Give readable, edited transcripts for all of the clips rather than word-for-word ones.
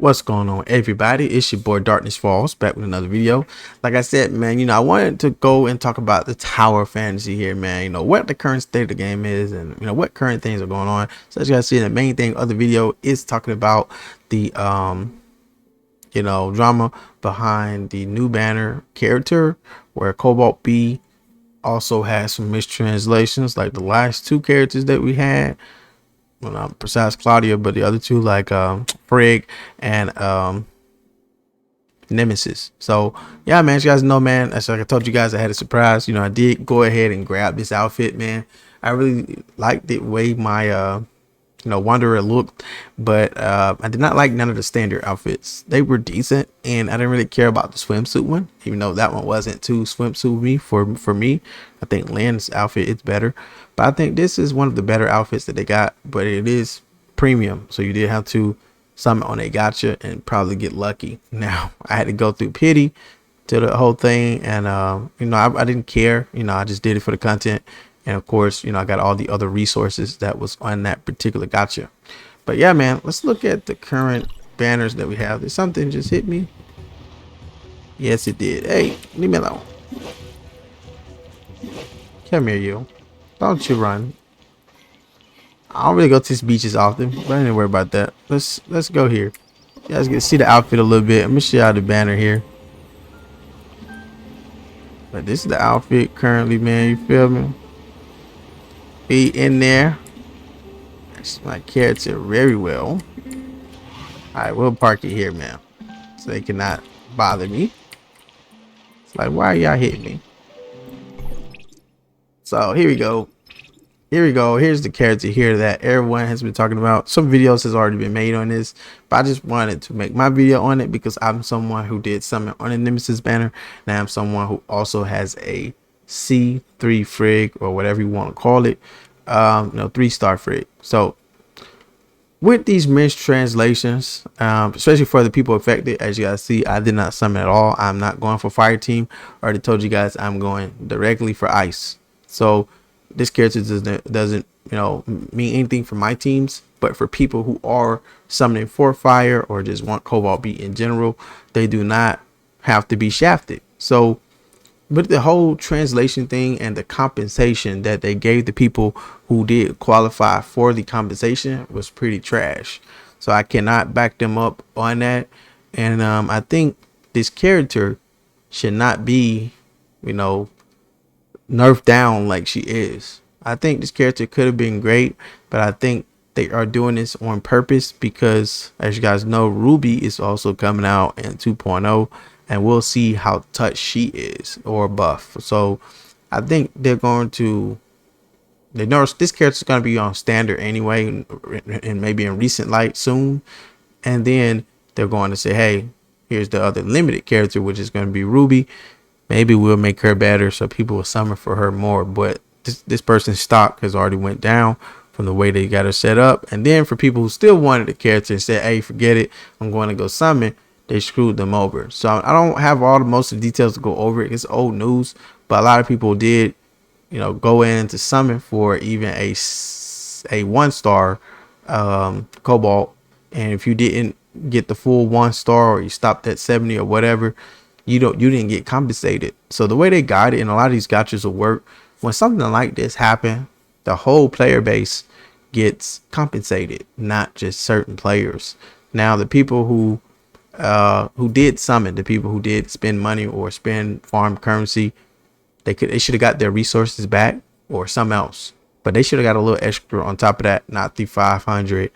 What's going on, everybody? It's your boy Darkness Falls back with another video. Like I said, man, I wanted to go and talk about the Tower Fantasy here, man. What the current state of the game is, and what current things are going on. So as you guys see, the main thing of the video is talking about the drama behind the new banner character, where Cobalt B also has some mistranslations, like the last two characters that we had. Well, not besides Claudia, but the other two, like Frigg and Nemesis. So yeah, man, as you guys know, man, as like I told you guys, I had a surprise. I did go ahead and grab this outfit, man. I really liked the way my Wanderer looked, but I did not like none of the standard outfits. They were decent, and I didn't really care about the swimsuit one, even though that one wasn't too swimsuit me for me. I think Lynn's outfit is better, but I think this is one of the better outfits that they got, but it is premium, so you did have to summon on a gotcha and probably get lucky. Now I had to go through pity to the whole thing, and I didn't care. I just did it for the content. And of course, I got all the other resources that was on that particular gotcha. But yeah, man, let's look at the current banners that we have. Did something just hit me? Yes, it did. Hey, leave me alone. Come here, you. Don't you run. I don't really go to these beaches often, but I didn't worry about that. Let's go here. You guys can see the outfit a little bit. I'm gonna show y'all the banner here. But this is the outfit currently, man. You feel me? Be in there. That's my character very well. Alright, we'll park it here, man, so they cannot bother me. It's like, why are y'all hitting me? So here we go. Here's the character here that everyone has been talking about. Some videos has already been made on this, but I just wanted to make my video on it because I'm someone who did summon on a Nemesis banner. Now I'm someone who also has a C3 Frigg, or whatever you want to call it, 3-star Frigg. So with these mistranslations, especially for the people affected, as you guys see, I did not summon at all. I'm not going for fire team. I already told you guys I'm going directly for ice. So this character doesn't mean anything for my teams, but for people who are summoning for fire or just want Cobalt B in general, they do not have to be shafted. So but the whole translation thing and the compensation that they gave the people who did qualify for the compensation was pretty trash. So I cannot back them up on that. And I think this character should not be, nerfed down like she is. I think this character could have been great, but I think they are doing this on purpose because, as you guys know, Ruby is also coming out in 2.0. And we'll see how touch she is, or buff. So I think they know this character's going to be on standard anyway, and maybe in recent light soon. And then they're going to say, hey, here's the other limited character, which is going to be Ruby. Maybe we'll make her better so people will summon for her more. But this person's stock has already went down from the way they got her set up. And then for people who still wanted the character and said, hey, forget it, I'm going to go summon, they screwed them over. So I don't have most of the details to go over it. It's old news, but a lot of people did, go in to summon for even a 1-star Cobalt. And if you didn't get the full 1-star, or you stopped at 70 or whatever, you didn't get compensated. So the way they got it, and a lot of these gotchas will work, when something like this happen, the whole player base gets compensated, not just certain players. Now the people who did summon, the people who did spend money or spend farm currency, they should have got their resources back or some else, but they should have got a little extra on top of that, not the 500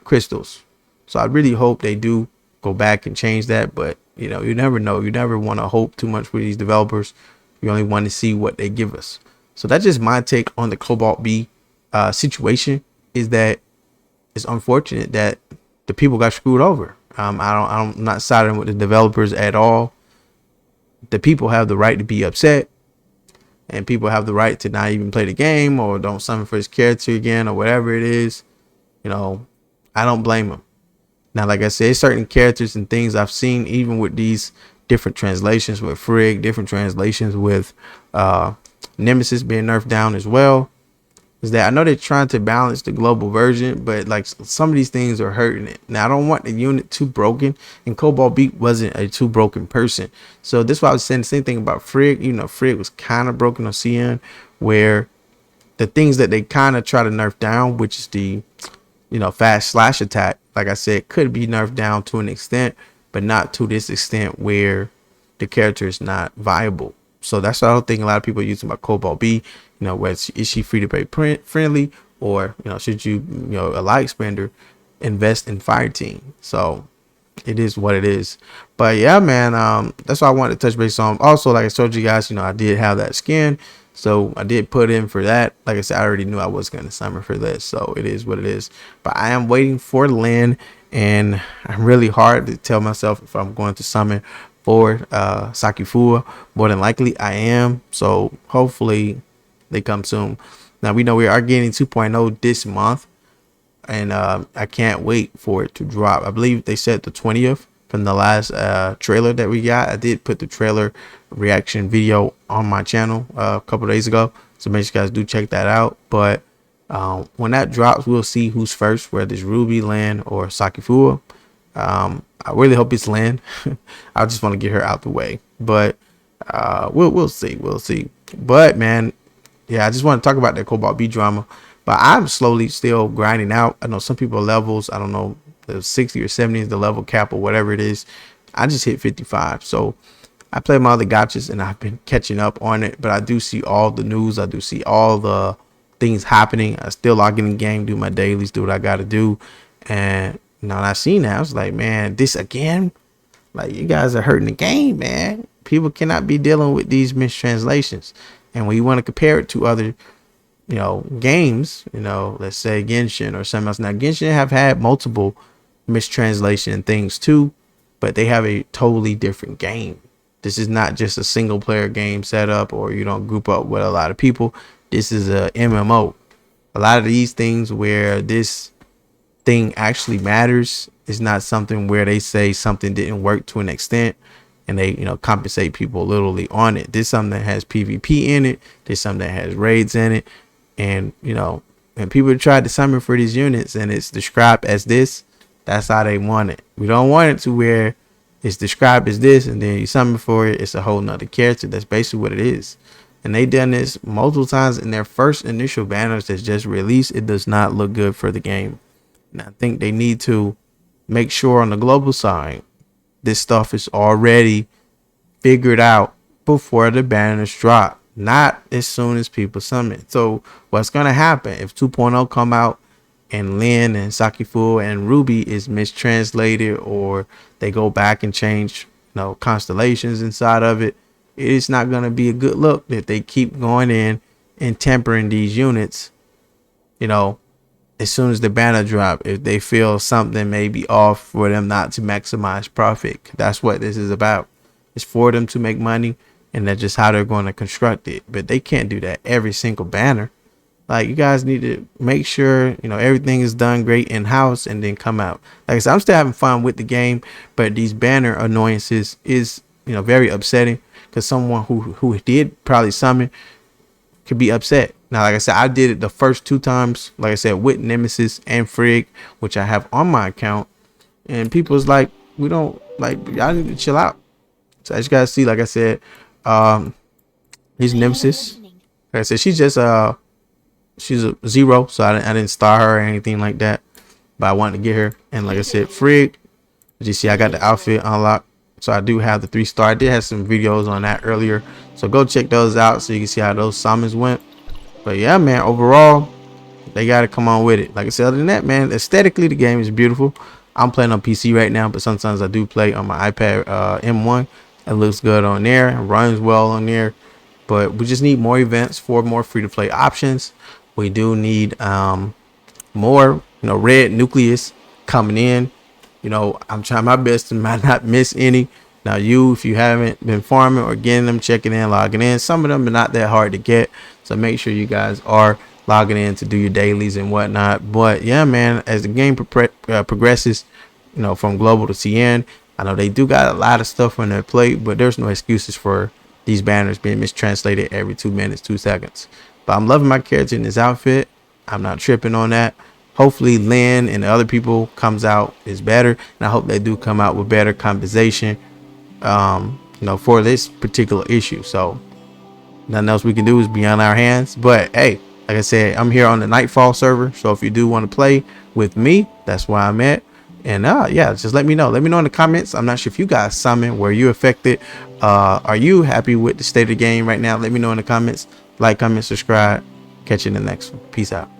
crystals. So I really hope they do go back and change that, but you never know. You never want to hope too much with these developers. You only want to see what they give us. So that's just my take on the Cobalt B situation, is that it's unfortunate that the people got screwed over. I'm not siding with the developers at all. The people have the right to be upset, and people have the right to not even play the game or don't summon for his character again or whatever it is. I don't blame them. Now, like I said, certain characters and things I've seen, even with these different translations with Frigg, different translations with Nemesis being nerfed down as well. is that I know they're trying to balance the global version, but like some of these things are hurting it. Now I don't want the unit too broken, and Cobalt Beat wasn't a too broken person. So this is why I was saying the same thing about Frigg. You know, Frigg was kind of broken on CN, where the things that they kind of try to nerf down, which is the, you know, fast slash attack, like I said, could be nerfed down to an extent, but not to this extent where the character is not viable. So that's the other thing a lot of people are using about Cobalt B. You know, where is she free to play friendly, or you know, should you know, a light spender invest in Fire Team? So it is what it is. But yeah, man, that's what I wanted to touch base on. Also, like I told you guys, you know, I did have that skin, so I did put in for that. Like I said, I already knew I was going to summon for this, so it is what it is. But I am waiting for Lynn, and I'm really hard to tell myself if I'm going to summon for Sakifua. More than likely I am, so hopefully they come soon. Now we know we are getting 2.0 this month, and I can't wait for it to drop. I believe they said the 20th from the last trailer that we got. I did put the trailer reaction video on my channel a couple days ago, so make sure you guys do check that out. But when that drops, we'll see who's first, whether it's Ruby, Lan, or Sakifua. I really hope it's Lan. I just want to get her out the way, but we'll see. But man, yeah, I just want to talk about that Cobalt B drama. But I'm slowly still grinding out. I know some people levels, I don't know, the 60 or 70 is the level cap or whatever it is. I just hit 55. So I play my other gotchas and I've been catching up on it. But I do see all the news. I do see all the things happening. I still log in the game, do my dailies, do what I got to do. And you know, when I seen that, I was like, man, this again? Like, you guys are hurting the game, man. People cannot be dealing with these mistranslations. And when you want to compare it to other, you know, games, you know, let's say Genshin or something else. Now, Genshin have had multiple mistranslation things too, but they have a totally different game. This is not just a single player game setup, or you don't group up with a lot of people. This is a MMO. A lot of these things where this thing actually matters is not something where they say something didn't work to an extent and they, you know, compensate people literally on it. This is something that has PvP in it. This is something that has raids in it. And, you know, when people tried to summon for these units and it's described as this, that's how they want it. We don't want it to where it's described as this and then you summon for it, it's a whole nother character. That's basically what it is. And they done this multiple times in their first initial banners that's just released. It does not look good for the game. And I think they need to make sure on the global side, this stuff is already figured out before the banners drop, not as soon as people summon. So what's going to happen if 2.0 come out and Lin and Sakifua and Ruby is mistranslated, or they go back and change, you know, constellations inside of it? It's not going to be a good look that they keep going in and tempering these units, you know, as soon as the banner drop, if they feel something may be off, for them not to maximize profit. That's what this is about. It's for them to make money, and that's just how they're going to construct it. But they can't do that every single banner. Like, you guys need to make sure, you know, everything is done great in-house and then come out. Like I said, I'm still having fun with the game, but these banner annoyances is, you know, very upsetting, because someone who did probably summon could be upset. Now, like I said, I did it the first 2 times, like I said, with Nemesis and Frigg, which I have on my account, and people's like, we don't, like, y'all need to chill out. So as you guys see, like I said, here's Nemesis. Like I said, she's just she's a 0, so I didn't star her or anything like that, but I wanted to get her. And like I said, Frigg, as you see, I got the outfit unlocked, so I do have the 3-star. I did have some videos on that earlier, so go check those out so you can see how those summons went. But yeah, man, overall, they got to come on with it. Like I said, other than that, man, aesthetically, the game is beautiful. I'm playing on PC right now, but sometimes I do play on my iPad M1. It looks good on there. It runs well on there. But we just need more events for more free-to-play options. We do need more, you know, red nucleus coming in. You know, I'm trying my best to not miss any. Now, if you haven't been farming or getting them, checking in, logging in, some of them are not that hard to get. So make sure you guys are logging in to do your dailies and whatnot. But yeah, man, as the game progresses, you know, from global to CN, I know they do got a lot of stuff on their plate, but there's no excuses for these banners being mistranslated every 2 minutes, 2 seconds. But I'm loving my character in this outfit. I'm not tripping on that. Hopefully Lynn and the other people comes out is better, and I hope they do come out with better compensation, for this particular issue. So nothing else we can do is beyond our hands. But hey, like I said, I'm here on the Nightfall server, so if you do want to play with me, that's where I'm at. And yeah, just let me know in the comments. I'm not sure if you guys summon, were you affected, are you happy with the state of the game right now? Let me know in the comments. Like, comment, subscribe. Catch you in the next one. Peace out.